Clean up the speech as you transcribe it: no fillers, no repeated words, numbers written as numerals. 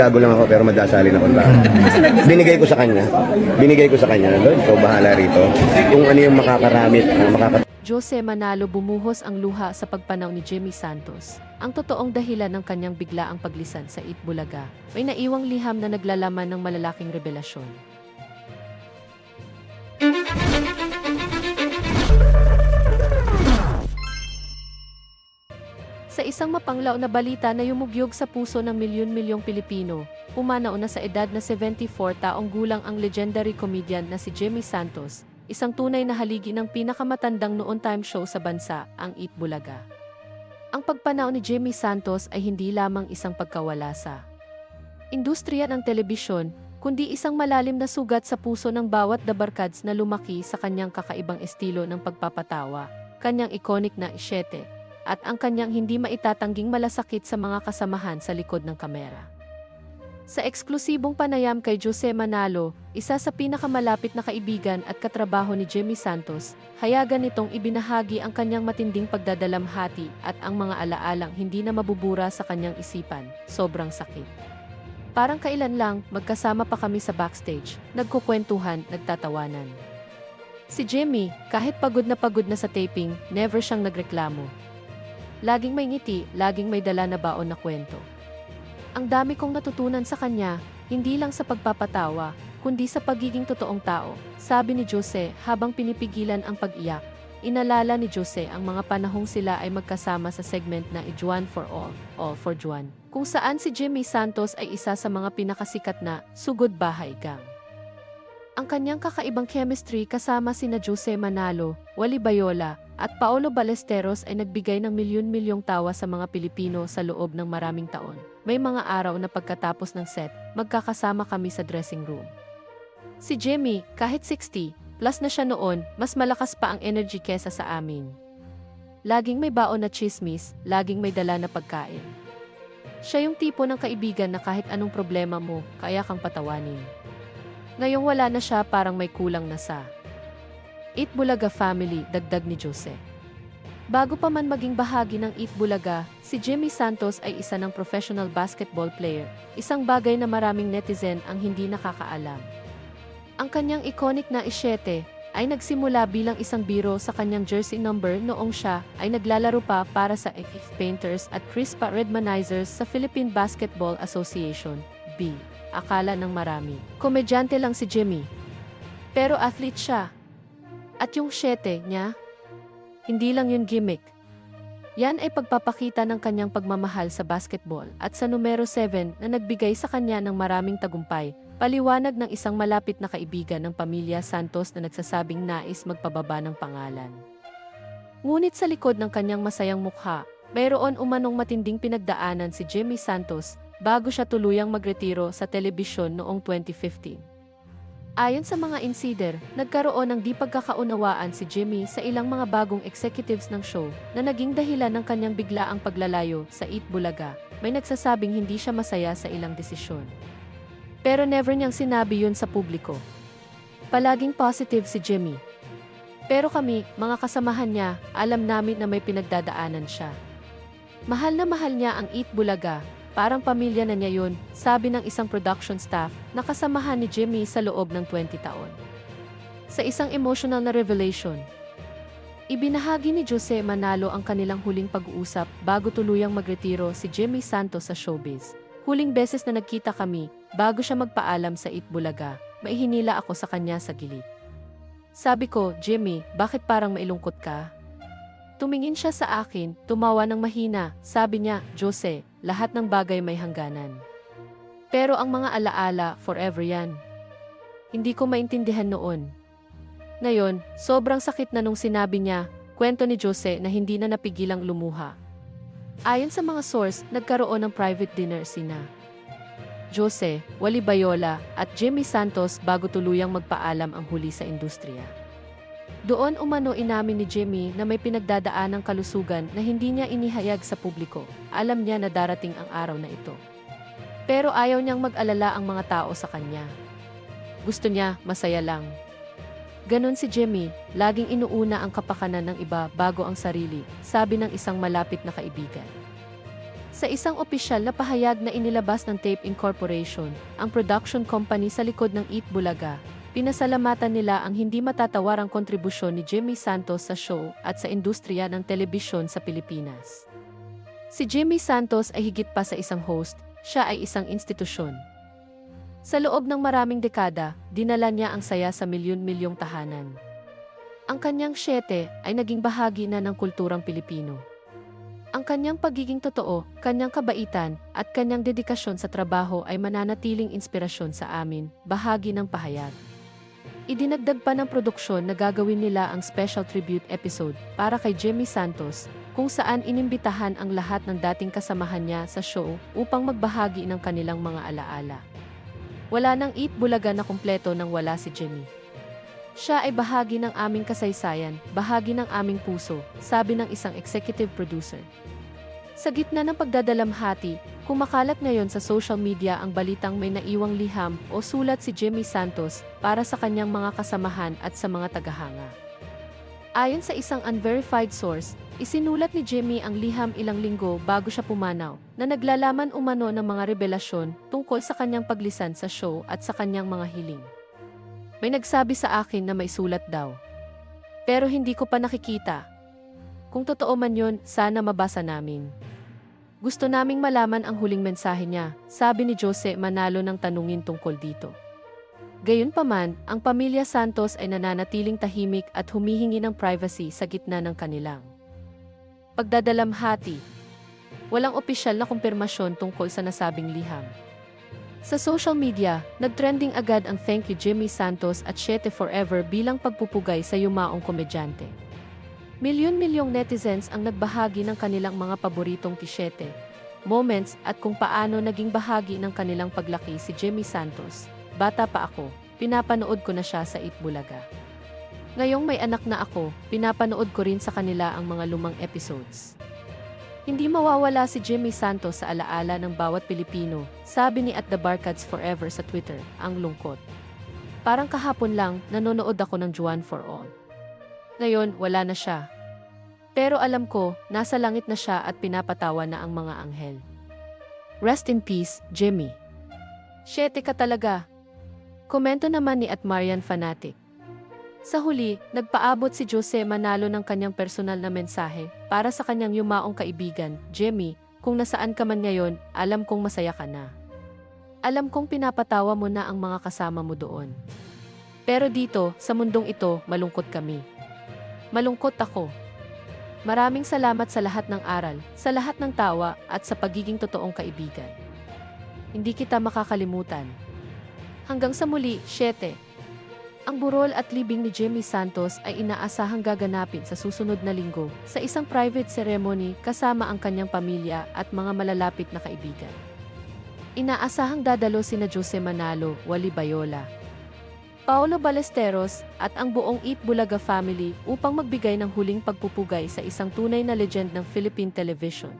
Tago lang ako pero madasalin ako tao. Binigay ko sa kanya. Lord, ikaw bahala rito. Kung ano yung makakaramit, Jose Manalo bumuhos ang luha sa pagpanaw ni Jimmy Santos. Ang totoong dahilan ng kanyang biglaang paglisan sa Itbulaga, may naiwang liham na naglalaman ng malalaking revelasyon. Sa isang mapanglaw na balita na yumugyog sa puso ng milyon-milyong Pilipino, pumanaw na sa edad na 74 taong gulang ang legendary comedian na si Jimmy Santos, isang tunay na haligi ng pinakamatandang noon time show sa bansa, ang Itbulaga. Ang pagpanaw ni Jimmy Santos ay hindi lamang isang pagkawala sa industriya ng telebisyon, kundi isang malalim na sugat sa puso ng bawat dabarkads na lumaki sa kanyang kakaibang estilo ng pagpapatawa, kanyang iconic na isyete, at ang kanyang hindi maitatangging malasakit sa mga kasamahan sa likod ng kamera. Sa eksklusibong panayam kay Jose Manalo, isa sa pinakamalapit na kaibigan at katrabaho ni Jimmy Santos, hayagan nitong ibinahagi ang kanyang matinding pagdadalamhati at ang mga alaalang hindi na mabubura sa kanyang isipan, sobrang sakit. Parang kailan lang, magkasama pa kami sa backstage, nagkukwentuhan, nagtatawanan. Si Jimmy, kahit pagod na sa taping, never siyang nagreklamo. Laging may ngiti, laging may dala na baon na kwento. Ang dami kong natutunan sa kanya, hindi lang sa pagpapatawa, kundi sa pagiging totoong tao, sabi ni Jose habang pinipigilan ang pag-iyak. Inalala ni Jose ang mga panahong sila ay magkasama sa segment na Juan for All for Juan, kung saan si Jimmy Santos ay isa sa mga pinakasikat na sugod bahay gang. Ang kanyang kakaibang chemistry kasama sina Jose Manalo, Wally Bayola, at Paolo Ballesteros ay nagbigay ng milyon-milyong tawa sa mga Pilipino sa loob ng maraming taon. May mga araw na pagkatapos ng set, magkakasama kami sa dressing room. Si Jimmy, kahit 60 plus na siya noon, mas malakas pa ang energy kesa sa amin. Laging may baon na chismis, laging may dala na pagkain. Siya yung tipo ng kaibigan na kahit anong problema mo, kaya kang patawanin. Ngayong wala na siya, parang may kulang na sa Itbulaga family, dagdag ni Jose. Bago pa man maging bahagi ng Itbulaga, si Jimmy Santos ay isa ng professional basketball player, isang bagay na maraming netizen ang hindi nakakaalam. Ang kanyang iconic na isyete ay nagsimula bilang isang biro sa kanyang jersey number noong siya ay naglalaro pa para sa FF Painters at Crispa Redmanizers sa Philippine Basketball Association, B. Akala ng marami, komedyante lang si Jimmy. Pero athlete siya. At yung syete niya, hindi lang yun gimmick. Yan ay pagpapakita ng kanyang pagmamahal sa basketball at sa numero 7 na nagbigay sa kanya ng maraming tagumpay, paliwanag ng isang malapit na kaibigan ng pamilya Santos na nagsasabing nais magpababa ng pangalan. Ngunit sa likod ng kanyang masayang mukha, mayroon umanong matinding pinagdaanan si Jimmy Santos bago siya tuluyang magretiro sa telebisyon noong 2015. Ayon sa mga insider, nagkaroon ng di pagkakaunawaan si Jimmy sa ilang mga bagong executives ng show na naging dahilan ng kanyang biglaang paglalayo sa Itbulaga. May nagsasabing hindi siya masaya sa ilang desisyon. Pero never niyang sinabi yun sa publiko. Palaging positive si Jimmy. Pero kami, mga kasamahan niya, alam namin na may pinagdadaanan siya. Mahal na mahal niya ang Itbulaga. Parang pamilya na niya yun, sabi ng isang production staff na kasamahan ni Jimmy sa loob ng 20 taon. Sa isang emotional na revelation, ibinahagi ni Jose Manalo ang kanilang huling pag-uusap bago tuluyang magretiro si Jimmy Santos sa showbiz. Huling beses na nagkita kami, bago siya magpaalam sa Itbulaga, maihinila ako sa kanya sa gilid. Sabi ko, Jimmy, bakit parang mailungkot ka? Tumingin siya sa akin, tumawa ng mahina, sabi niya, Jose, lahat ng bagay may hangganan. Pero ang mga alaala, forever yan. Hindi ko maintindihan noon. Ngayon, sobrang sakit na nung sinabi niya, kwento ni Jose na hindi na napigilang lumuha. Ayon sa mga source, nagkaroon ng private dinner sina Jose, Wally Bayola, at Jimmy Santos bago tuluyang magpaalam ang huli sa industriya. Doon umano inamin ni Jimmy na may pinagdadaan ng kalusugan na hindi niya inihayag sa publiko. Alam niya na darating ang araw na ito. Pero ayaw niyang mag-alala ang mga tao sa kanya. Gusto niya, masaya lang. Ganon si Jimmy, laging inuuna ang kapakanan ng iba bago ang sarili, sabi ng isang malapit na kaibigan. Sa isang opisyal na pahayag na inilabas ng Tape Incorporation, ang production company sa likod ng Eat Bulaga, pinasalamatan nila ang hindi matatawarang kontribusyon ni Jimmy Santos sa show at sa industriya ng telebisyon sa Pilipinas. Si Jimmy Santos ay higit pa sa isang host, siya ay isang institusyon. Sa loob ng maraming dekada, dinala niya ang saya sa milyon-milyong tahanan. Ang kanyang siyete ay naging bahagi na ng kulturang Pilipino. Ang kanyang pagiging totoo, kanyang kabaitan, at kanyang dedikasyon sa trabaho ay mananatiling inspirasyon sa amin, bahagi ng pahayag. Idinagdag pa ng produksyon na gagawin nila ang special tribute episode para kay Jimmy Santos, kung saan inimbitahan ang lahat ng dating kasamahan niya sa show upang magbahagi ng kanilang mga alaala. Wala nang Eat Bulaga na kumpleto nang wala si Jimmy. Siya ay bahagi ng aming kasaysayan, bahagi ng aming puso, sabi ng isang executive producer. Sa gitna ng pagdadalamhati, kumakalat ngayon sa social media ang balitang may naiwang liham o sulat si Jimmy Santos para sa kanyang mga kasamahan at sa mga tagahanga. Ayon sa isang unverified source, isinulat ni Jimmy ang liham ilang linggo bago siya pumanaw, na naglalaman umano ng mga revelasyon tungkol sa kanyang paglisan sa show at sa kanyang mga hiling. May nagsabi sa akin na may sulat daw. Pero hindi ko pa nakikita. Kung totoo man yun, sana mabasa namin. Gusto naming malaman ang huling mensahe niya, sabi ni Jose Manalo ng tanungin tungkol dito. Gayunpaman, ang pamilya Santos ay nananatiling tahimik at humihingi ng privacy sa gitna ng kanilang pagdadalamhati. Walang opisyal na kumpirmasyon tungkol sa nasabing liham. Sa social media, nagtrending agad ang Thank You Jimmy Santos at Siete Forever bilang pagpupugay sa yumaong komedyante. Milyon-milyong netizens ang nagbahagi ng kanilang mga paboritong tisyete, moments at kung paano naging bahagi ng kanilang paglaki si Jimmy Santos. Bata pa ako, pinapanood ko na siya sa Eat Bulaga. Ngayong may anak na ako, pinapanood ko rin sa kanila ang mga lumang episodes. Hindi mawawala si Jimmy Santos sa alaala ng bawat Pilipino, sabi ni At The Barkads Forever sa Twitter, ang lungkot. Parang kahapon lang, nanonood ako ng Juan for All. Ngayon, wala na siya. Pero alam ko, nasa langit na siya at pinapatawa na ang mga anghel. Rest in peace, Jimmy. Siyete ka talaga. Komento naman ni At Marian Fanatic. Sa huli, nagpaabot si Jose Manalo ng kanyang personal na mensahe para sa kanyang yumaong kaibigan, Jimmy, kung nasaan ka man ngayon, alam kong masaya ka na. Alam kong pinapatawa mo na ang mga kasama mo doon. Pero dito, sa mundong ito, malungkot kami. Malungkot ako. Maraming salamat sa lahat ng aral, sa lahat ng tawa, at sa pagiging totoong kaibigan. Hindi kita makakalimutan. Hanggang sa muli, 7. Ang burol at libing ni Jimmy Santos ay inaasahang gaganapin sa susunod na linggo sa isang private ceremony kasama ang kanyang pamilya at mga malalapit na kaibigan. Inaasahang dadalo sina Jose Manalo, Wally Bayola, Paolo Ballesteros at ang buong Eat Bulaga family upang magbigay ng huling pagpupugay sa isang tunay na legend ng Philippine television.